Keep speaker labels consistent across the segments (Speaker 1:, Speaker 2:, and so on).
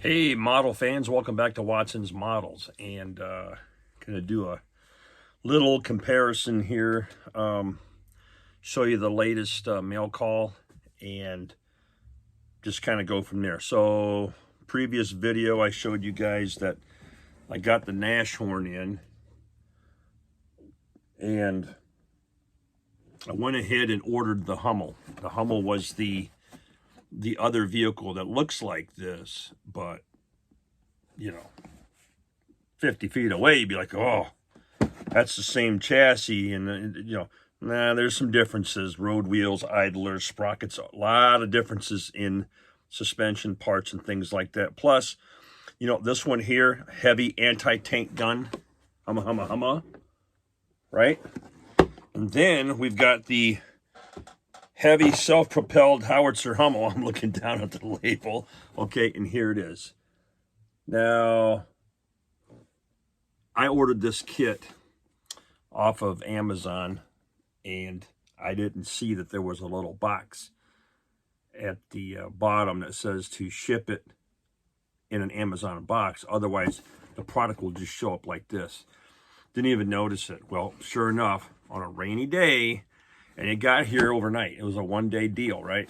Speaker 1: Hey model fans, welcome back to Watson's Models, and gonna do a little comparison here, show you the latest mail call and just kind of go from there. So previous video I showed you guys that I got the Nashorn in, and I went ahead and ordered the Hummel. The Hummel was the other vehicle that looks like this, but you know, 50 feet away you'd be like, oh, that's the same chassis. And you know, nah, there's some differences: road wheels, idlers, sprockets, a lot of differences in suspension parts and things like that. Plus, you know, this one here, heavy anti-tank gun, Hummel, right? And then we've got the heavy self-propelled howitzer Hummel. I'm looking down at the label. Okay, and here it is. Now, I ordered this kit off of Amazon, and I didn't see that there was a little box at the bottom that says to ship it in an Amazon box. Otherwise, the product will just show up like this. Didn't even notice it. Well, sure enough, on a rainy day, and it got here overnight. It was a one-day deal, right?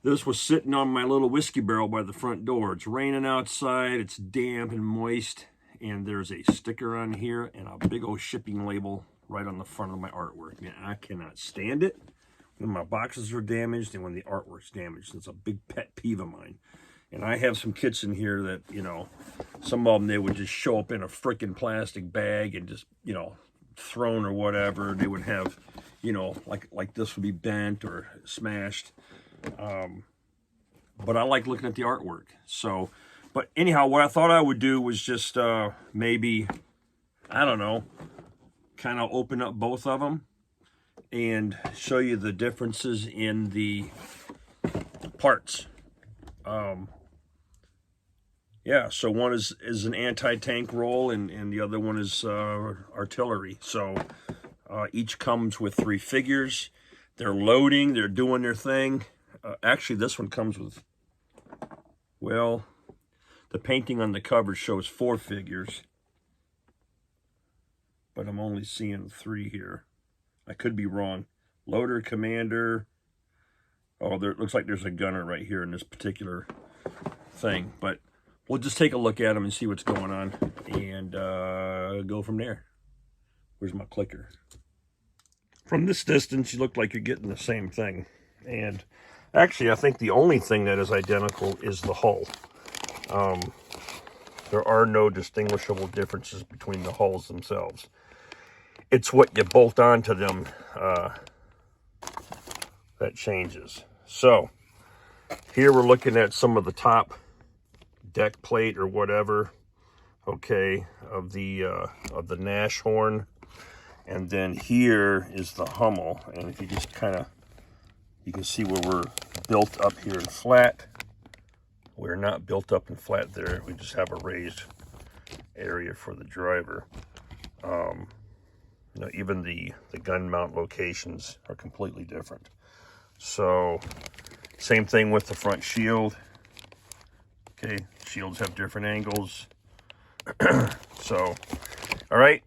Speaker 1: This was sitting on my little whiskey barrel by the front door. It's raining outside, it's damp and moist, and there's a sticker on here and a big old shipping label right on the front of my artwork. Man, I cannot stand it when my boxes are damaged and when the artwork's damaged. It's a big pet peeve of mine. And I have some kits in here that, you know, some of them, they would just show up in a freaking plastic bag and just, you know, thrown or whatever. They would have, you know, like this would be bent or smashed. But I like looking at the artwork. So, but anyhow, what I thought I would do was just maybe, I don't know, kind of open up both of them and show you the differences in the parts. Yeah, so one is an anti-tank roll, and the other one is artillery. So each comes with 3 figures. They're loading, they're doing their thing. Actually, this one comes with, well, the painting on the cover shows 4 figures, but I'm only seeing 3 here. I could be wrong. Loader, commander. Oh, there, it looks like there's a gunner right here in this particular thing, but we'll just take a look at them and see what's going on and go from there. Where's my clicker? From this distance, you look like you're getting the same thing. And actually, I think the only thing that is identical is the hull. There are no distinguishable differences between the hulls themselves. It's what you bolt onto them that changes. So here we're looking at some of the top deck plate or whatever, okay, of the Nashorn. And then here is the Hummel. And if you just kind of, you can see where we're built up here in flat. We're not built up and flat there. We just have a raised area for the driver. You know, even the gun mount locations are completely different. So same thing with the front shield. Okay, shields have different angles. So, all right,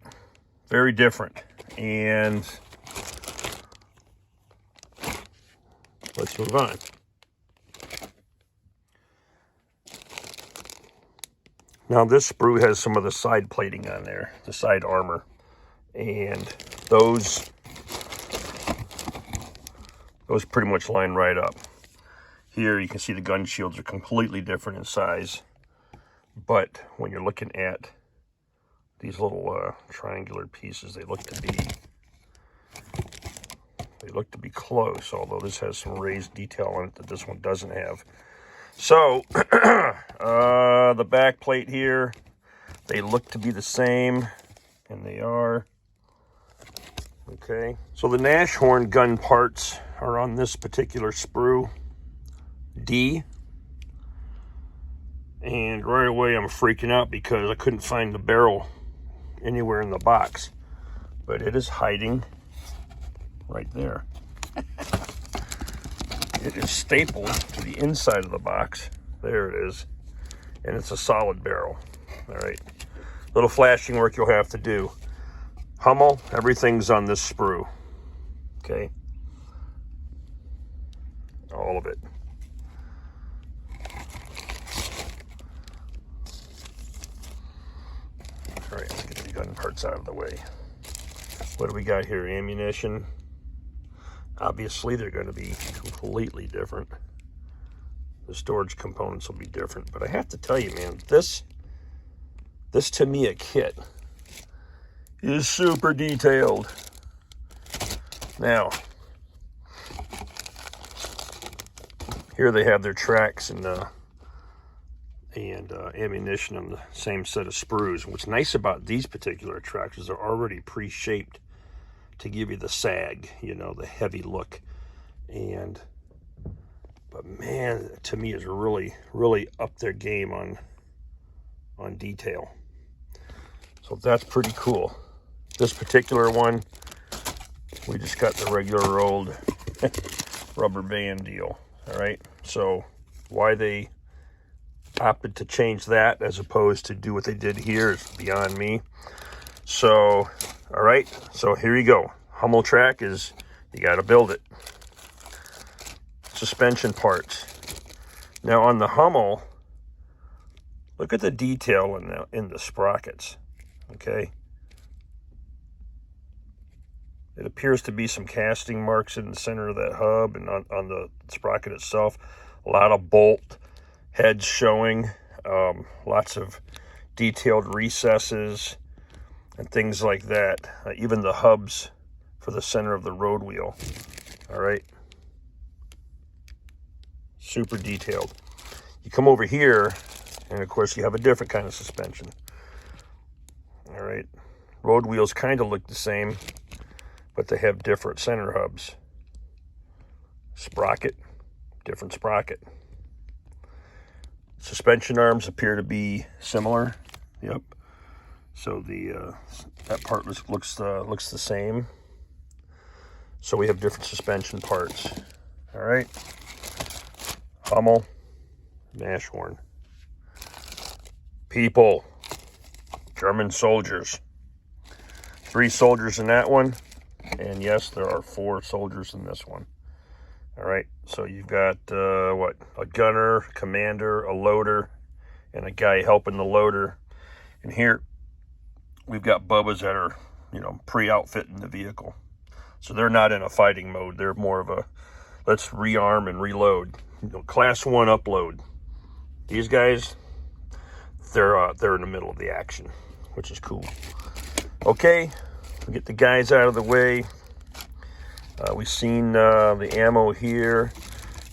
Speaker 1: very different. And let's move on. Now this sprue has some of the side plating on there, the side armor, and those pretty much line right up. Here you can see the gun shields are completely different in size, but when you're looking at these little triangular pieces, they look to be close, although this has some raised detail on it that this one doesn't have. So the back plate here, they look to be the same, and they are. Okay, so the Nashorn gun parts are on this particular sprue D, and right away I'm freaking out because I couldn't find the barrel anywhere in the box, but it is hiding right there. It is stapled to the inside of the box. There it is. and it's a solid barrel. All right, little flashing work you'll have to do. Hummel, everything's on this sprue. Okay, all of it. All right, let's get the gun parts out of the way. What do we got here? Ammunition. Obviously, they're going to be completely different. The storage components will be different. But I have to tell you, man, this Tamiya kit is super detailed. Now, here they have their tracks and ammunition on the same set of sprues. What's nice about these particular tracks is they're already pre-shaped to give you the sag, you know, the heavy look. But man, Tamiya is really up their game on detail. So that's pretty cool. This particular one, we just got the regular old rubber band deal. All right, so why they opted to change that as opposed to do what they did here is beyond me. So, all right, so here you go. Hummel track is, you got to build it. Suspension parts. Now on the Hummel, look at the detail in the sprockets. Okay, it appears to be some casting marks in the center of that hub and on the sprocket itself. A lot of bolt heads showing, lots of detailed recesses and things like that. Even the hubs for the center of the road wheel. All right, super detailed. You come over here, and of course you have a different kind of suspension. All right, road wheels kind of look the same, but they have different center hubs. Sprocket, different sprocket. Suspension arms appear to be similar. Yep. So that part looks the same. So we have different suspension parts. All right. Hummel, Nashorn. People, German soldiers. 3 soldiers in that one, and yes, there are 4 soldiers in this one. All right, so you've got what? A gunner, commander, a loader, and a guy helping the loader. And here we've got Bubbas that are, you know, pre-outfitting the vehicle. So they're not in a fighting mode. They're more of a let's rearm and reload. You know, class 1 upload. These guys, they're in the middle of the action, which is cool. Okay, we'll get the guys out of the way. We've seen the ammo here.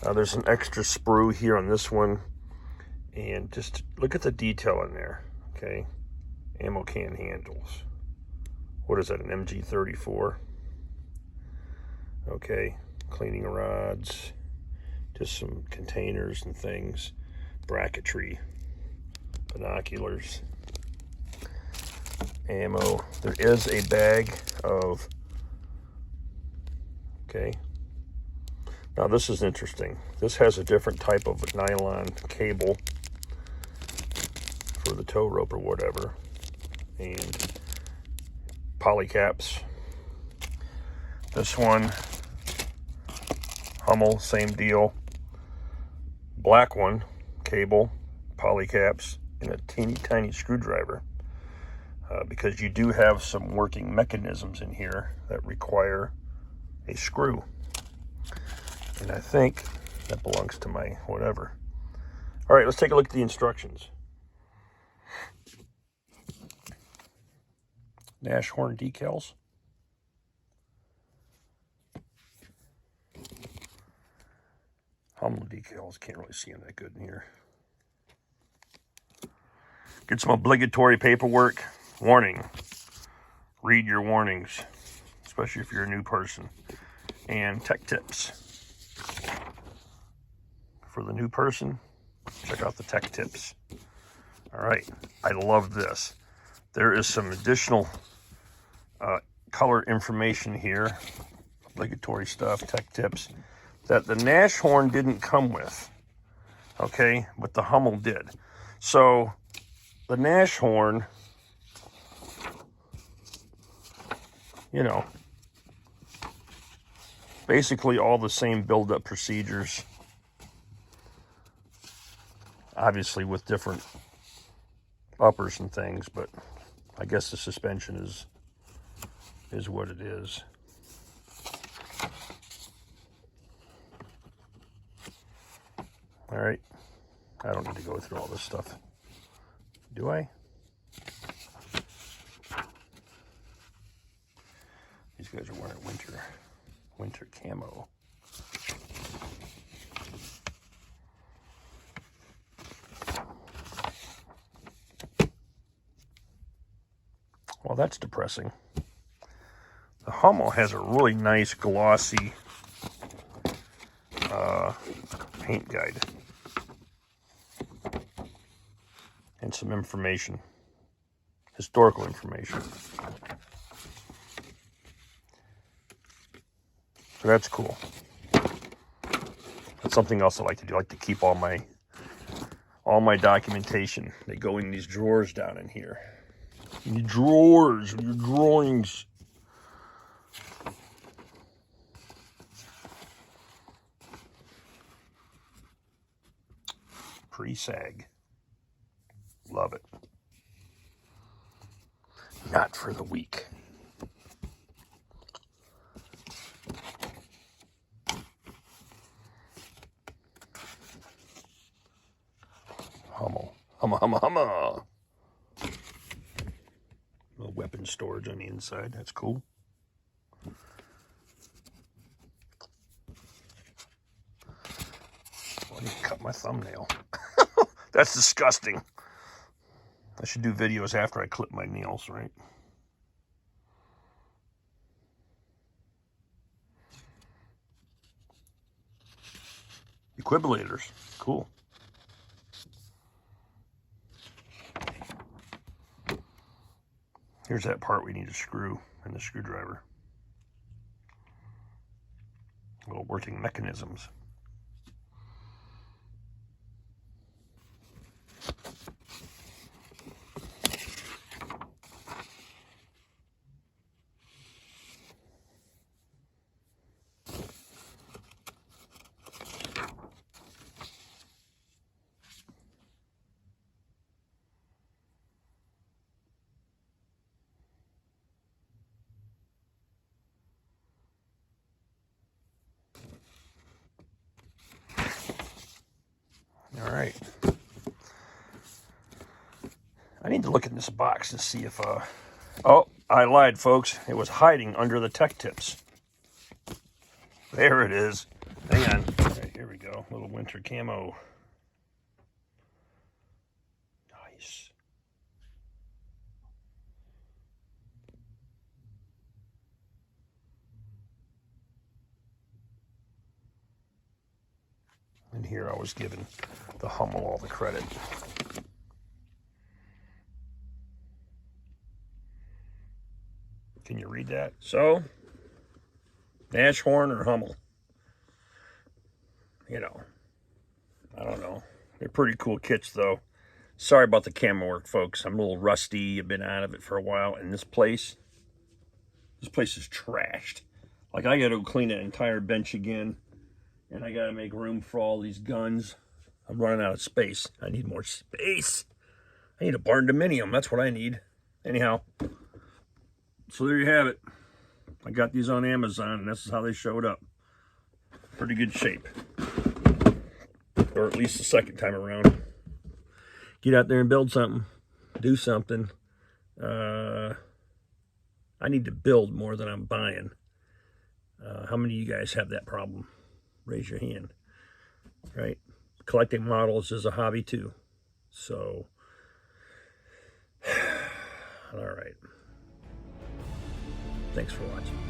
Speaker 1: There's an extra sprue here on this one. And just look at the detail in there, okay? Ammo can handles. What is that, an MG34? Okay, cleaning rods. Just some containers and things. Bracketry. Binoculars. Ammo. There is a bag of... Okay. Now this is interesting. This has a different type of nylon cable for the tow rope or whatever. And polycaps. This one, Hummel, same deal. Black one, cable, polycaps, and a teeny tiny screwdriver. Because you do have some working mechanisms in here that require a screw. And I think that belongs to my whatever. All right, let's take a look at the instructions. Nashorn decals. Hummel decals, can't really see them that good in here. Get some obligatory paperwork. Warning. Read your warnings, especially if you're a new person. And tech tips. For the new person, check out the tech tips. All right, I love this. There is some additional color information here, obligatory stuff, tech tips, that the Nashorn didn't come with, okay, but the Hummel did. So the Nashorn, you know, basically all the same build-up procedures, obviously with different uppers and things, but I guess the suspension is what it is. All right, I don't need to go through all this stuff, do I? These guys are wearing winter camo. Well, that's depressing. The Hummel has a really nice glossy paint guide and some information, historical information. So that's cool. That's something else I like to do. I like to keep all my documentation. They go in these drawers down in here. In drawers, your drawings. Pre-sag. Love it. Not for the weak. Hummel. Humma. Little weapon storage on the inside. That's cool. I need to cut my thumbnail. That's disgusting. I should do videos after I clip my nails, right? Equiblators. Cool. Here's that part we need to screw in the screwdriver. Little working mechanisms. All right. I need to look in this box and see if, oh, I lied, folks. It was hiding under the tech tips. There it is. Hang on. All right, here we go. Little winter camo. Nice. And here I was giving the Hummel all the credit. Can you read that? So, Nashorn or Hummel? You know, I don't know. They're pretty cool kits, though. Sorry about the camera work, folks. I'm a little rusty. I've been out of it for a while. And this place is trashed. Like, I got to clean that entire bench again. And I got to make room for all these guns. I'm running out of space. I need more space. I need a barn dominium. That's what I need. Anyhow, so there you have it. I got these on Amazon, and this is how they showed up. Pretty good shape. Or at least the second time around. Get out there and build something. Do something. I need to build more than I'm buying. How many of you guys have that problem? Raise your hand. Right? Collecting models is a hobby too. So, all right. Thanks for watching.